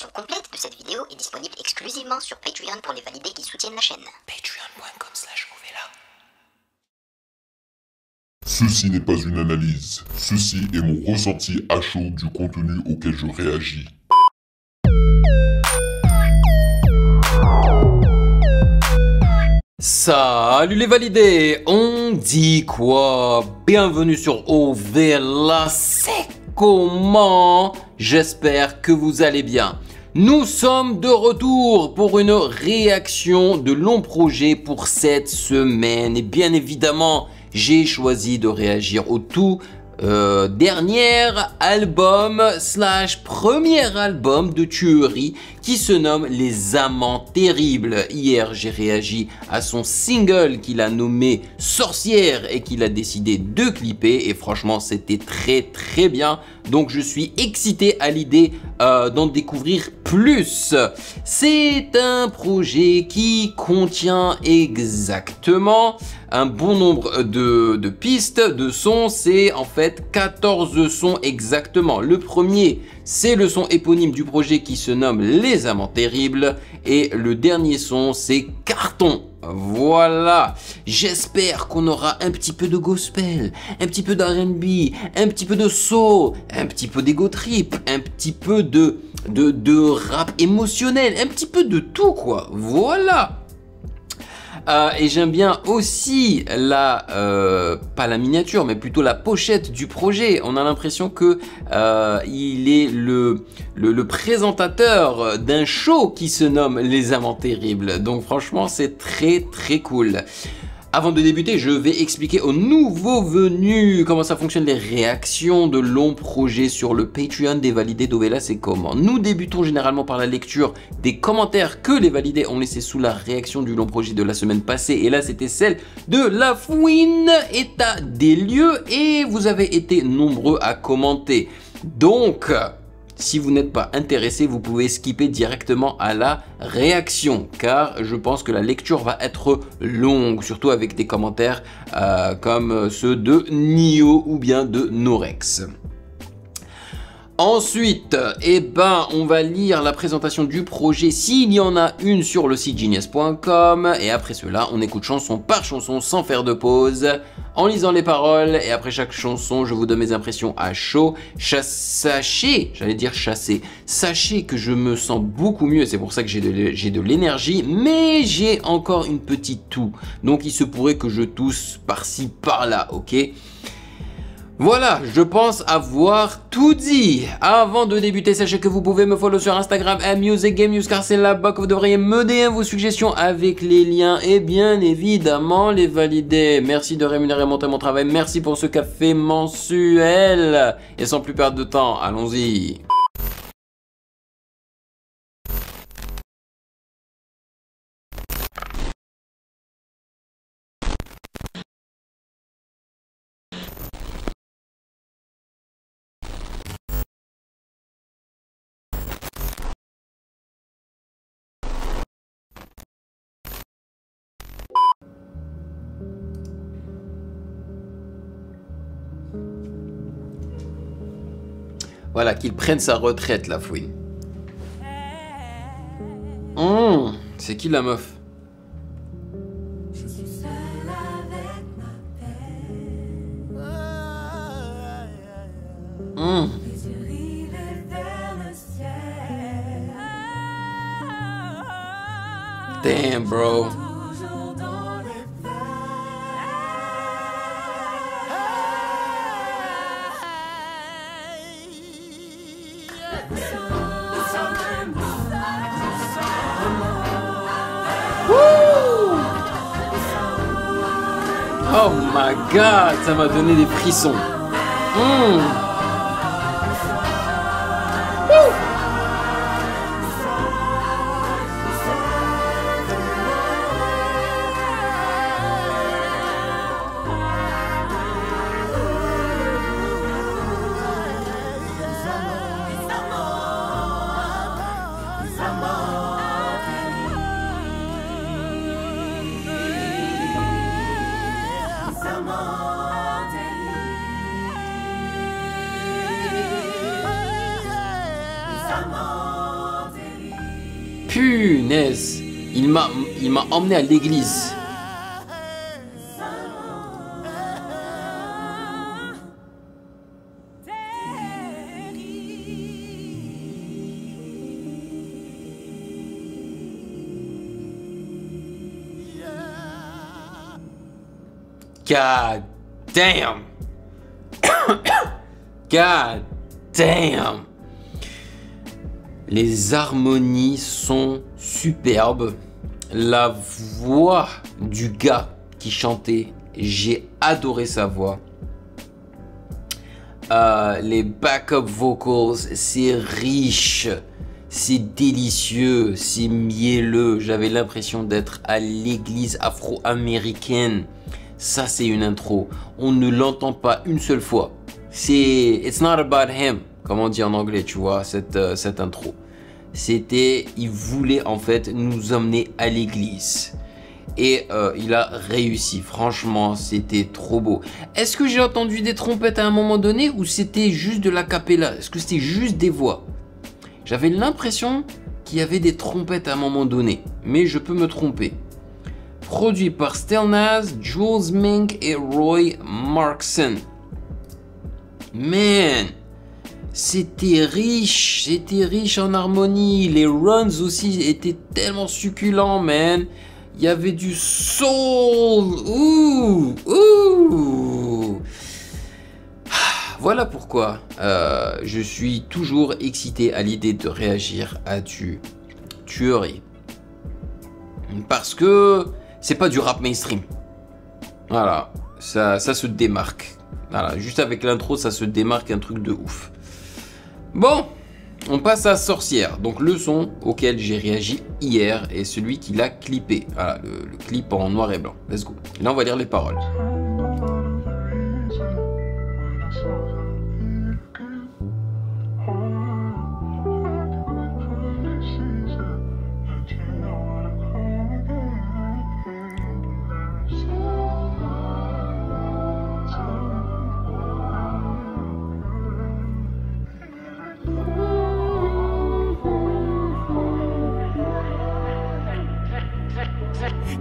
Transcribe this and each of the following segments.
version complète de cette vidéo est disponible exclusivement sur Patreon pour les validés qui soutiennent la chaîne. Patreon.com/Ovela. Ceci n'est pas une analyse, ceci est mon ressenti à chaud du contenu auquel je réagis. Salut les validés, on dit quoi? Bienvenue sur Ovela, c'est comment? J'espère que vous allez bien. Nous sommes de retour pour une réaction de long projet pour cette semaine. Et bien évidemment, j'ai choisi de réagir au tout dernier album / premier album de tuerie qui se nomme Les Amants Terribles. Hier, j'ai réagi à son single qu'il a nommé Sorcière et qu'il a décidé de clipper et franchement, c'était très bien. Donc, je suis excité à l'idée d'en découvrir plus. C'est un projet qui contient exactement un bon nombre de pistes, de sons. C'est en fait 14 sons exactement. Le premier, c'est le son éponyme du projet qui se nomme Les Amants Terribles. Et le dernier son, c'est Carton. Voilà, j'espère qu'on aura un petit peu de gospel, un petit peu d'R&B, un petit peu de soul, un petit peu d'ego trip, un petit peu de rap émotionnel, un petit peu de tout quoi, voilà. Et j'aime bien aussi pas la miniature, mais plutôt la pochette du projet. On a l'impression que il est le présentateur d'un show qui se nomme Les Amants Terribles. Donc franchement, c'est très cool. Avant de débuter, je vais expliquer aux nouveaux venus comment ça fonctionne les réactions de longs projets sur le Patreon des validés d'Ovela. C'est comment? Nous débutons généralement par la lecture des commentaires que les validés ont laissés sous la réaction du long projet de la semaine passée. Et là, c'était celle de La Fouine, état des lieux. Et vous avez été nombreux à commenter. Donc, si vous n'êtes pas intéressé, vous pouvez skipper directement à la réaction car je pense que la lecture va être longue, surtout avec des commentaires comme ceux de Nio ou bien de Norex. Ensuite, on va lire la présentation du projet s'il y en a une sur le site genius.com et après cela, on écoute chanson par chanson sans faire de pause, en lisant les paroles et après chaque chanson, je vous donne mes impressions à chaud. Sachez que je me sens beaucoup mieux, c'est pour ça que j'ai de l'énergie, mais j'ai encore une petite toux, donc il se pourrait que je tousse par-ci par-là, ok? Voilà, je pense avoir tout dit. Avant de débuter, sachez que vous pouvez me follow sur Instagram @musicgamenews car c'est là-bas que vous devriez me donner vos suggestions avec les liens et bien évidemment les valider. Merci de rémunérer mon travail, merci pour ce café mensuel. Et sans plus perdre de temps, allons-y. Voilà, qu'il prenne sa retraite, La Fouine. C'est qui la meuf? Je suis seule avec ma peine. Les yeux rivés vers le ciel. Damn, bro. Toujours dans les Oh my god, ça m'a donné des frissons. Punaise. Il m'a emmené à l'église. God damn. God damn. Les harmonies sont superbes. La voix du gars qui chantait, j'ai adoré sa voix. Les backup vocals, c'est riche, c'est délicieux, c'est mielleux. J'avais l'impression d'être à l'église afro-américaine. Ça, c'est une intro. On ne l'entend pas une seule fois. C'est It's not about him, comme on dit en anglais, tu vois, cette intro. C'était, il voulait en fait nous emmener à l'église. Et il a réussi. Franchement, c'était trop beau. Est-ce que j'ai entendu des trompettes à un moment donné ou c'était juste de la cappella? Est-ce que c'était juste des voix? J'avais l'impression qu'il y avait des trompettes à un moment donné. Mais je peux me tromper. Produit par Still Nas, Jules Mink et Roy Markson. Man, c'était riche en harmonie. Les runs aussi étaient tellement succulents, man. Il y avait du soul. Ouh, ouh. Voilà pourquoi je suis toujours excité à l'idée de réagir à du tuerie. Parce que c'est pas du rap mainstream. Voilà, ça se démarque. Voilà, juste avec l'intro, ça se démarque un truc de ouf. Bon, on passe à Sorcière. Donc le son auquel j'ai réagi hier est celui qui l'a clippé. Voilà, le clip en noir et blanc. Let's go. Et là, on va lire les paroles.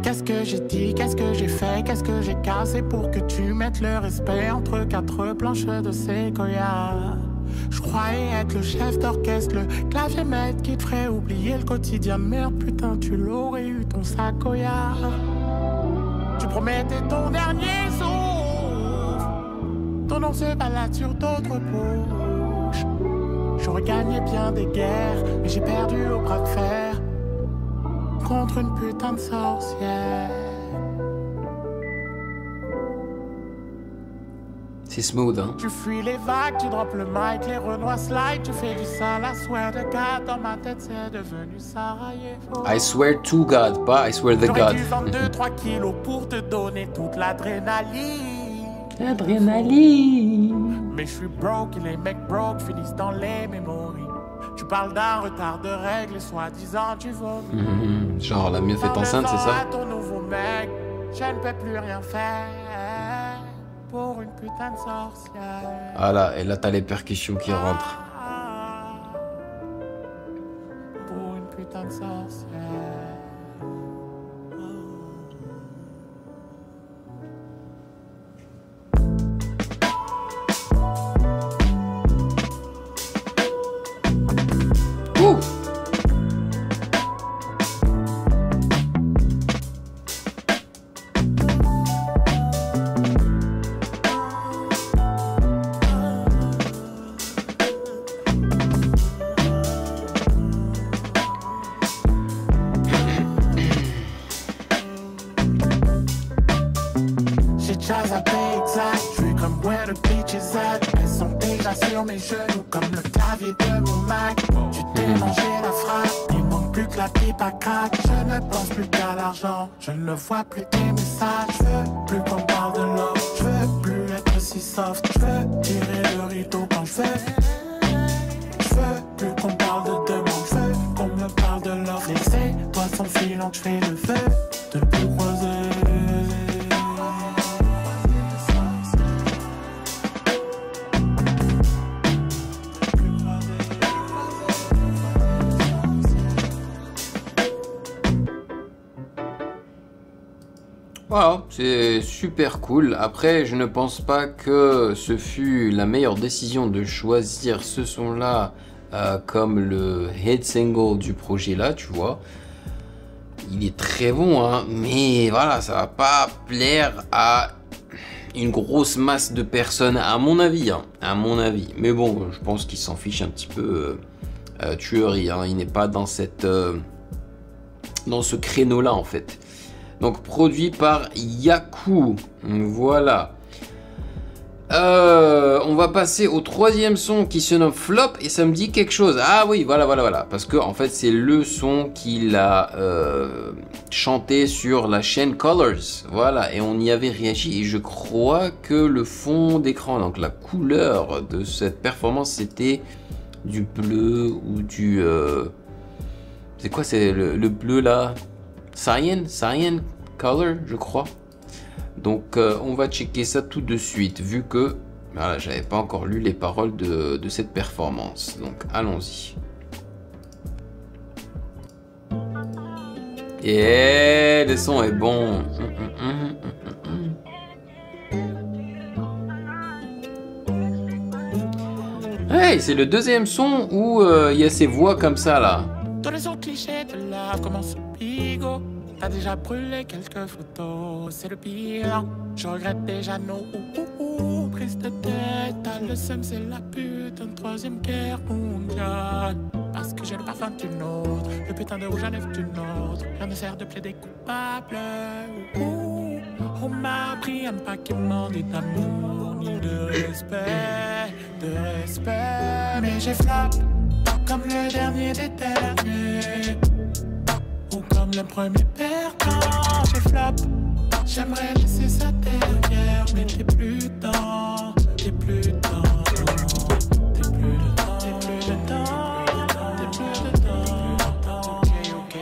Qu'est-ce que j'ai dit, qu'est-ce que j'ai fait, qu'est-ce que j'ai cassé pour que tu mettes le respect entre quatre planches de séquoia. Je croyais être le chef d'orchestre, le clavier maître qui te ferait oublier le quotidien. Merde, putain, tu l'aurais eu ton sacoya. Tu promettais ton dernier souffle, ton nom se balade sur d'autres bouches. J'aurais gagné bien des guerres, mais j'ai perdu au bras de fer contre une putain de sorcière. C'est smooth, hein. Tu fuis les vagues, tu drops le mic, les renois slide, tu fais du sale, I swear to God, dans ma tête c'est devenu Sarajevo. I swear to God, pas I swear the God. J'aurais dû vendre 2-3 kilos pour te donner toute l'adrénaline. Adrénaline. Mais je suis broke et les mecs broke finissent dans les mémories. Tu parles d'un retard de règles et soi-disant tu vomis. Genre la mieux fait enceinte, c'est ça? À ton nouveau mec, je ne peux plus rien faire pour une putain de sorcière. Ah là, et là t'as les percussions qui rentrent. Pour une putain de sorcière. Ouh. J'ai déjà zappé exact, je suis comme where the beach is at. Elles sont déjà sur mes genoux comme le clavier de mon Mac. Tu t'es mangé la frappe, il manque plus que la pipe à crack. Je ne pense plus qu'à l'argent, je ne vois plus tes messages. Je veux plus qu'on parle de l'homme, je veux plus être si soft. Je veux tirer le rideau quand je veux. Je veux plus qu'on parle de demande, je veux qu'on me parle de l'offre. Laissez toi sans filant, je fais le feu de plus croiser. Voilà, c'est super cool. Après, je ne pense pas que ce fut la meilleure décision de choisir ce son-là comme le hit single du projet là, tu vois. Il est très bon, hein, mais voilà, ça va pas plaire à une grosse masse de personnes, à mon avis, hein, à mon avis. Mais bon, je pense qu'il s'en fiche un petit peu tuerie, hein. Il n'est pas dans cette dans ce créneau-là en fait. Donc produit par Yaku. Voilà. On va passer au troisième son qui se nomme Flop et ça me dit quelque chose. Ah oui, voilà. Parce que en fait c'est le son qu'il a chanté sur la chaîne Colors. Voilà, et on y avait réagi et je crois que le fond d'écran, donc la couleur de cette performance, c'était du bleu ou du... c'est quoi, c'est le bleu là? Cyan Color, je crois. Donc on va checker ça tout de suite, vu que voilà, j'avais pas encore lu les paroles de cette performance. Donc allons-y. Et le son est bon. Hey, c'est le deuxième son où il y a ces voix comme ça là. Tous les autres clichés de lave commencent au bigot. T'as déjà brûlé quelques photos, c'est le pire. Je regrette déjà nos prises de tête. T'as le seum, c'est la putain de troisième guerre mondiale. Parce que j'ai le parfum d'une autre, le putain de rouge à lèvres d'une autre. Rien ne sert de plaider coupable. On m'a appris à ne pas quémander d'amour ni de respect, Mais j'ai flop comme le dernier des derniers. Ou comme le premier perdant, j'ai flop. J'aimerais laisser ça derrière, mais t'es plus dedans, t'es plus dedans, t'es plus dedans, t'es plus dedans, t'es plus dedans, ok, t'es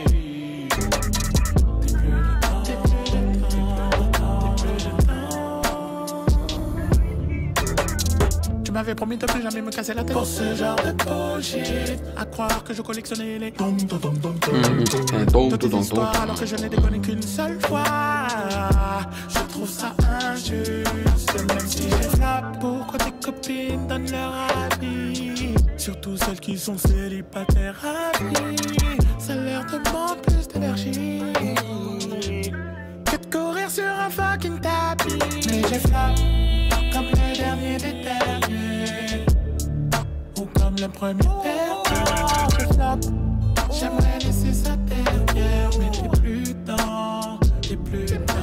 plus dedans, t'es plus dedans, t'es plus dedans. Tu m'avais promis de plus jamais me casser la tête pour ce genre de bullshit. À croire que je collectionnais les de tes histoires alors que je n'ai déconné qu'une seule fois. Je trouve ça injuste, même si j'ai flop. Pourquoi tes copines donnent leur avis, surtout celles qui sont célibataires à vie. Ça leur demande plus d'énergie que de courir sur un fucking tapis. Mais j'ai flop comme le dernier des derniers, ou comme le premier perdant. J'ai flop. J'aimerais laisser ça derrière, mais t'es plus dedans, t'es plus dedans.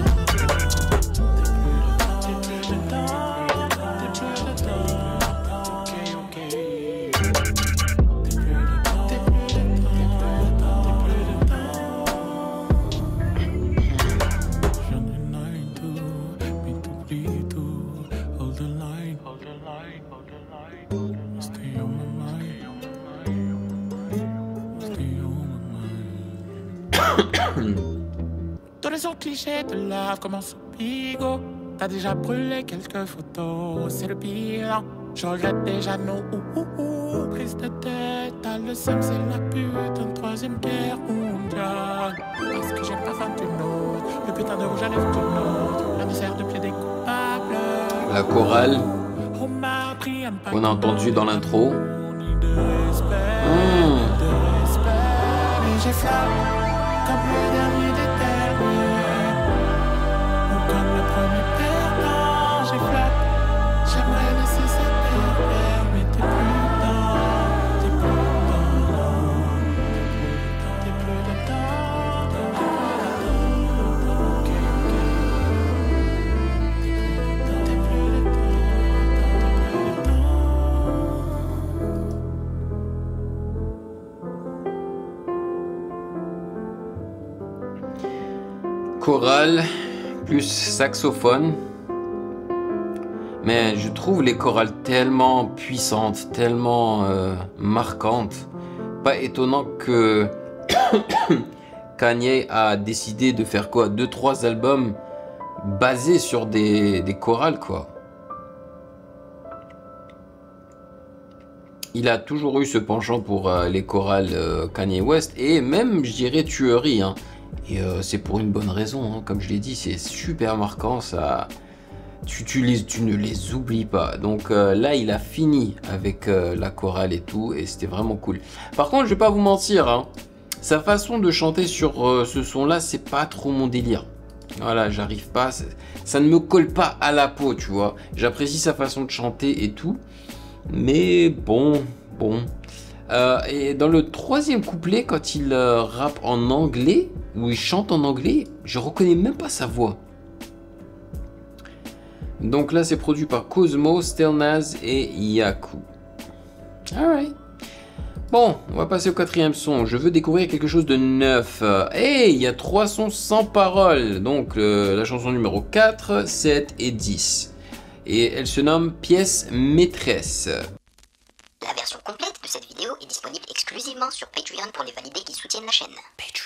Tous les autres clichés de lave commencent au bigot. T'as déjà brûlé quelques photos, c'est le pire. Je regrette déjà nos prises de tête. T'as le seum, c'est la putain de troisième guerre mondiale. Parce que j'ai le parfum d'une autre, le putain de rouge à lèvres d'une autre. La misère de plaider coupable. La chorale qu'on a entendu dans l'intro. Mais j'ai flop comme le dernier des derniers, ou comme le premier perdant. J'ai flop. J'aimerais laisser ça derrière, mais t'es plus dedans, t'es plus dedans, t'es plus dedans, t'es plus dedans, ok, t'es plus dedans, Chorale plus saxophone. Mais je trouve les chorales tellement puissantes, tellement marquantes. Pas étonnant que Kanye a décidé de faire quoi, 2-3 albums basés sur des chorales quoi. Il a toujours eu ce penchant pour les chorales Kanye West et même je dirais tuerie. Hein. Et c'est pour une bonne raison, hein. Comme je l'ai dit, c'est super marquant, ça. Tu ne les oublies pas. Donc là, il a fini avec la chorale et tout, et c'était vraiment cool. Par contre, je vais pas vous mentir, hein, sa façon de chanter sur ce son-là, c'est pas trop mon délire. Voilà, j'arrive pas, ça ne me colle pas à la peau, tu vois. J'apprécie sa façon de chanter et tout, mais bon. Et dans le troisième couplet, quand il rappe en anglais, ou il chante en anglais, je reconnais même pas sa voix. Donc là, c'est produit par Cosmo, Stelnaz et Yaku. Alright. Bon, on va passer au quatrième son. Je veux découvrir quelque chose de neuf. Hey, il y a 3 sons sans parole. Donc la chanson numéro 4, 7 et 10. Et elle se nomme Pièce maîtresse. La version complète de cette vidéo est disponible exclusivement sur Patreon pour les validés qui soutiennent la chaîne. Patreon.